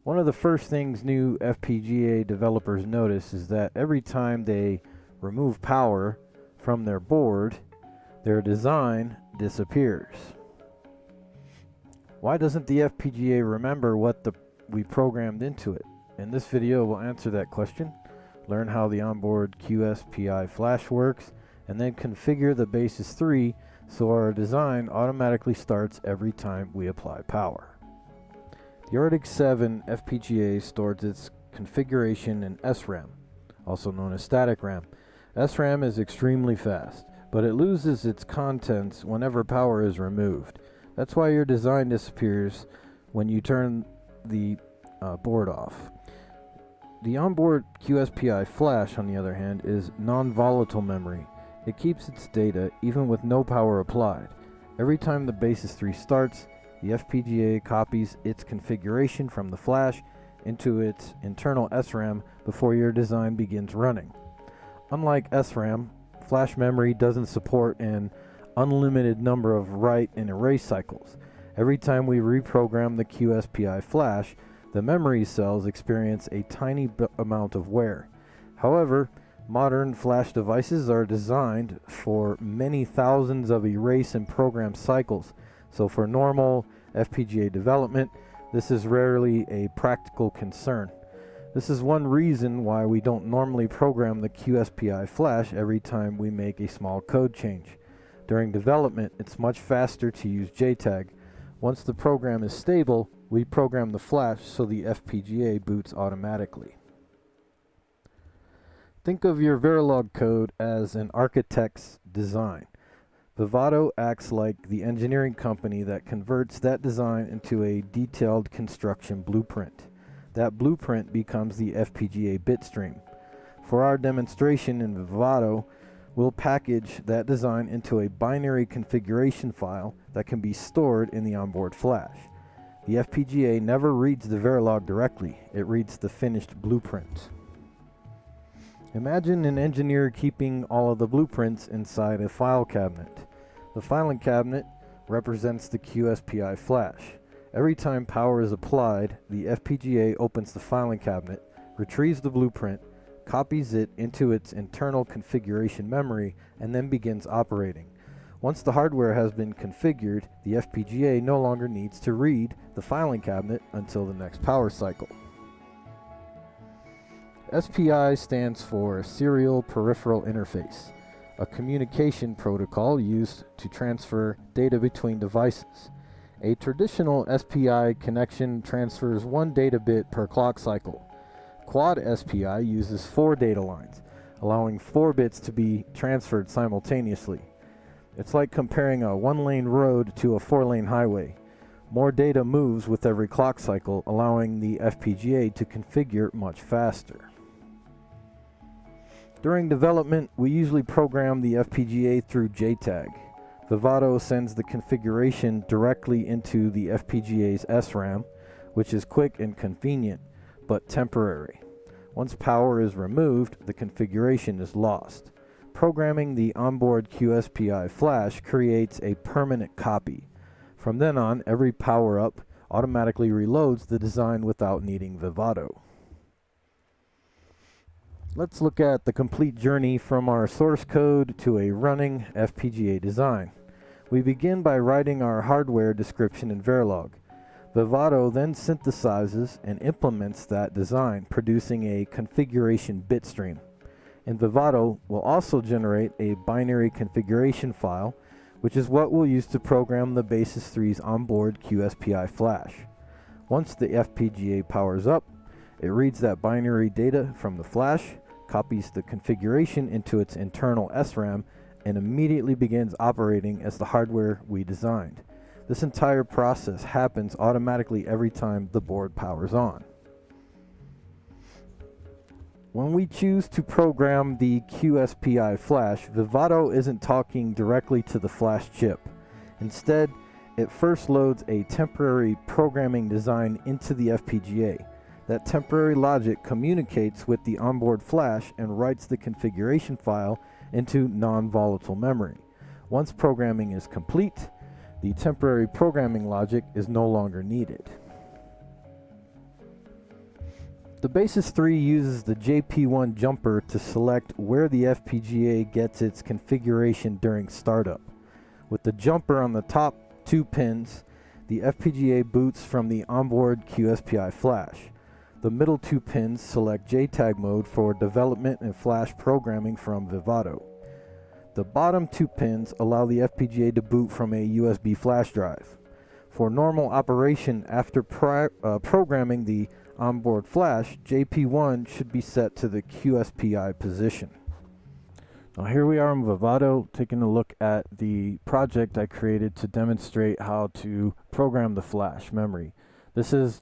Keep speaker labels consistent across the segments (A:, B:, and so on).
A: One of the first things new FPGA developers notice is that every time they remove power from their board, their design disappears. Why doesn't the FPGA remember what we programmed into it? In this video, we'll answer that question, learn how the onboard QSPI Flash works, and then configure the Basys 3 so our design automatically starts every time we apply power. The Arctic 7 FPGA stores its configuration in SRAM, also known as static RAM. SRAM is extremely fast, but it loses its contents whenever power is removed. That's why your design disappears when you turn the board off. The onboard QSPI Flash, on the other hand, is non-volatile memory. It keeps its data even with no power applied. Every time the Basys 3 starts, the FPGA copies its configuration from the flash into its internal SRAM before your design begins running. Unlike SRAM, flash memory doesn't support an unlimited number of write and erase cycles. Every time we reprogram the QSPI Flash, the memory cells experience a tiny amount of wear. However, modern flash devices are designed for many thousands of erase and program cycles, so for normal FPGA development, this is rarely a practical concern. This is one reason why we don't normally program the QSPI Flash every time we make a small code change. During development, it's much faster to use JTAG. Once the program is stable, we program the flash so the FPGA boots automatically. Think of your Verilog code as an architect's design. Vivado acts like the engineering company that converts that design into a detailed construction blueprint. That blueprint becomes the FPGA bitstream. For our demonstration in Vivado, we'll package that design into a binary configuration file that can be stored in the onboard flash. The FPGA never reads the Verilog directly, it reads the finished blueprint. Imagine an engineer keeping all of the blueprints inside a file cabinet. The filing cabinet represents the QSPI Flash. Every time power is applied, the FPGA opens the filing cabinet, retrieves the blueprint, copies it into its internal configuration memory, and then begins operating. Once the hardware has been configured, the FPGA no longer needs to read the filing cabinet until the next power cycle. SPI stands for Serial Peripheral Interface, a communication protocol used to transfer data between devices. A traditional SPI connection transfers one data bit per clock cycle. Quad SPI uses 4 data lines, allowing 4 bits to be transferred simultaneously. It's like comparing a 1-lane road to a 4-lane highway. More data moves with every clock cycle, allowing the FPGA to configure much faster. During development, we usually program the FPGA through JTAG. Vivado sends the configuration directly into the FPGA's SRAM, which is quick and convenient, but temporary. Once power is removed, the configuration is lost. Programming the onboard QSPI Flash creates a permanent copy. From then on, every power-up automatically reloads the design without needing Vivado. Let's look at the complete journey from our source code to a running FPGA design. We begin by writing our hardware description in Verilog. Vivado then synthesizes and implements that design, producing a configuration bitstream. In Vivado, we'll also generate a binary configuration file, which is what we'll use to program the Basys 3's onboard QSPI Flash. Once the FPGA powers up, it reads that binary data from the flash, copies the configuration into its internal SRAM, and immediately begins operating as the hardware we designed. This entire process happens automatically every time the board powers on. When we choose to program the QSPI Flash, Vivado isn't talking directly to the flash chip. Instead, it first loads a temporary programming design into the FPGA. That temporary logic communicates with the onboard flash and writes the configuration file into non-volatile memory. Once programming is complete, the temporary programming logic is no longer needed. The Basys 3 uses the JP1 jumper to select where the FPGA gets its configuration during startup. With the jumper on the top 2 pins, the FPGA boots from the onboard QSPI Flash. The middle 2 pins select JTAG mode for development and flash programming from Vivado. The bottom 2 pins allow the FPGA to boot from a USB flash drive. For normal operation after programming the onboard flash, JP1 should be set to the QSPI position. Now here we are in Vivado taking a look at the project I created to demonstrate how to program the flash memory. This is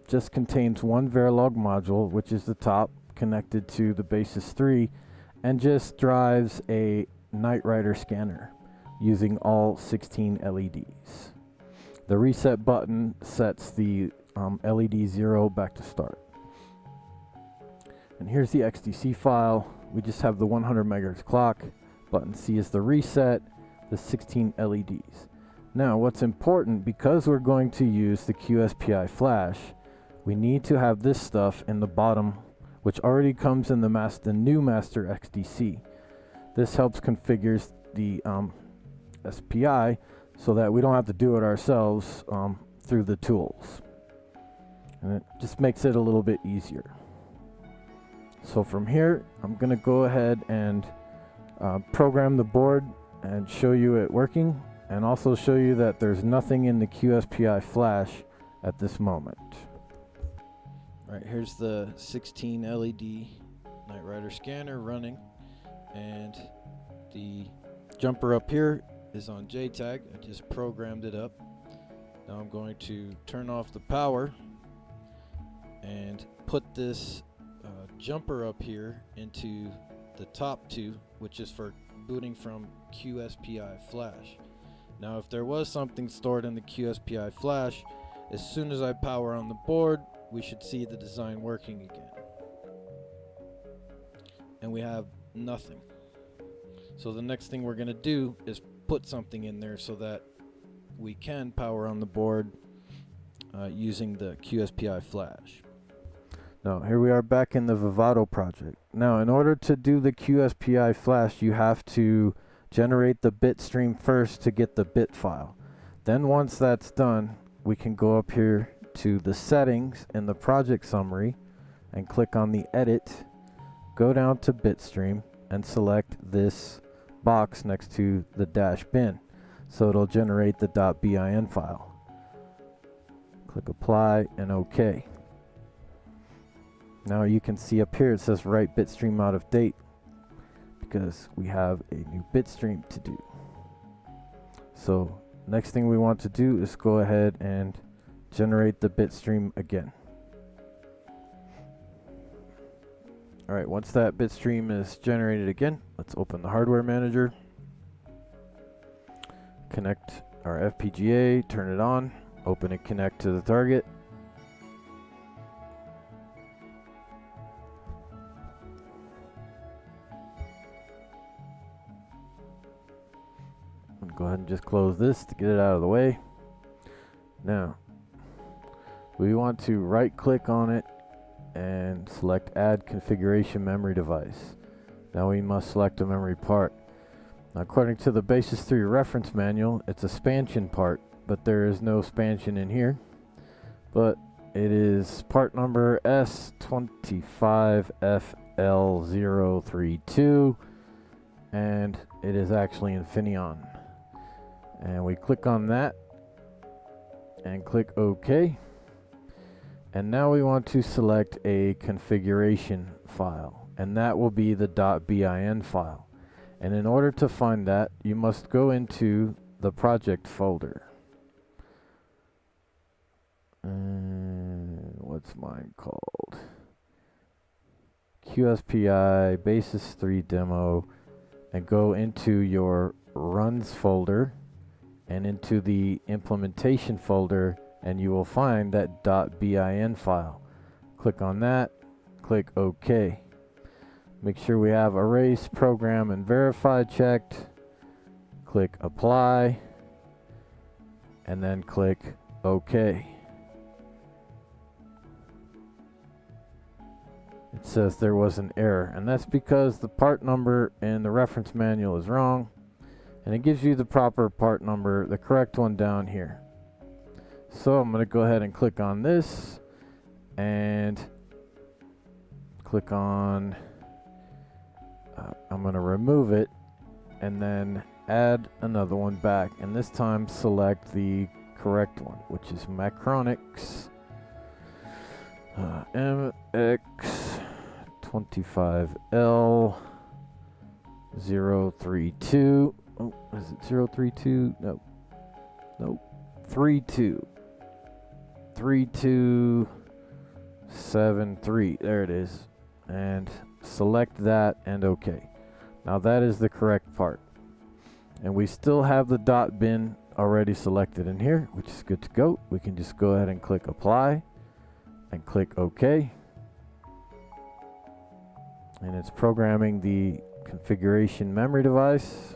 A: just contains one Verilog module, which is the top, connected to the Basys 3, and just drives a Knight Rider scanner using all 16 LEDs. The reset button sets the LED 0 back to start. And here's the XDC file. We just have the 100 MHz clock. Button C is the reset, the 16 LEDs. Now what's important, because we're going to use the QSPI Flash, we need to have this stuff in the bottom, which already comes in the new master XDC. This helps configure the SPI so that we don't have to do it ourselves through the tools. And it just makes it a little bit easier. So from here, I'm going to go ahead and program the board and show you it working, and also show you that there's nothing in the QSPI Flash at this moment. Alright, here's the 16 LED Knight Rider scanner running, and the jumper up here is on JTAG. I just programmed it up. Now I'm going to turn off the power and put this jumper up here into the top 2, which is for booting from QSPI Flash. Now if there was something stored in the QSPI Flash, as soon as I power on the board, we should see the design working again. And we have nothing. So the next thing we're going to do is put something in there so that we can power on the board using the QSPI Flash. Now here we are back in the Vivado project. Now in order to do the QSPI Flash, you have to generate the bit stream first to get the bit file. Then once that's done, we can go up here to the settings in the project summary and click on the edit, go down to bitstream and select this box next to the dash bin, so it'll generate the .bin file. Click apply and OK. Now you can see up here it says write bitstream out of date, because we have a new bitstream to do. So next thing we want to do is go ahead and generate the bitstream again. Alright, once that bitstream is generated again, let's open the hardware manager, connect our FPGA, turn it on, open and connect to the target. Go ahead and just close this to get it out of the way. Now we want to right click on it and select add configuration memory device. Now we must select a memory part. Now, according to the Basys 3 reference manual, it's a spansion part, but there is no spansion in here. But it is part number S25FL032, and it is actually Infineon. And we click on that and click OK. And now we want to select a configuration file, and that will be the .bin file. And in order to find that, you must go into the project folder. What's mine called? QSPI Basys 3 demo, and go into your runs folder and into the implementation folder, and you will find that .bin file. Click on that, click OK. Make sure we have erase, program, and verify checked. Click apply, and then click OK. it says there was an error, and that's because the part number in the reference manual is wrong, and it gives you the proper part number, the correct one down here. So I'm going to go ahead and click on this and click on I'm going to remove it and then add another one back, and this time select the correct one, which is Macronix MX25L 032. Oh, is it 032? No. Nope. 3273. There it is. And select that and OK. Now that is the correct part. And we still have the dot bin already selected in here, which is good to go. We can just go ahead and click apply and click OK. And it's programming the configuration memory device.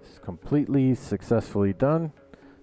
A: It's completely successfully done.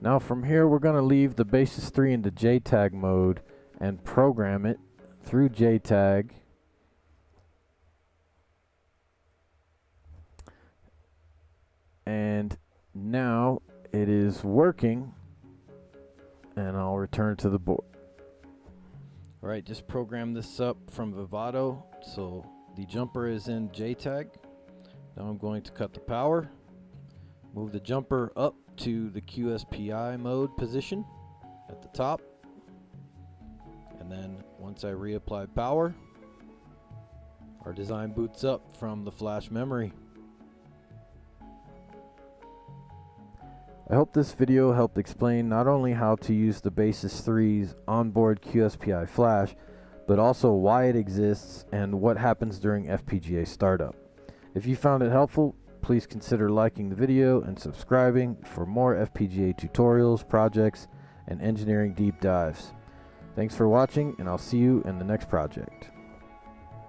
A: Now from here we're going to leave the Basys 3 into JTAG mode and program it through JTAG. And now it is working, and I'll return to the board. Alright, just program this up from Vivado, so the jumper is in JTAG. Now I'm going to cut the power, move the jumper up to the QSPI mode position at the top, and then once I reapply power, our design boots up from the flash memory. I hope this video helped explain not only how to use the Basys 3's onboard QSPI Flash, but also why it exists and what happens during FPGA startup. If you found it helpful, please consider liking the video and subscribing for more FPGA tutorials, projects, and engineering deep dives. Thanks for watching, and I'll see you in the next project.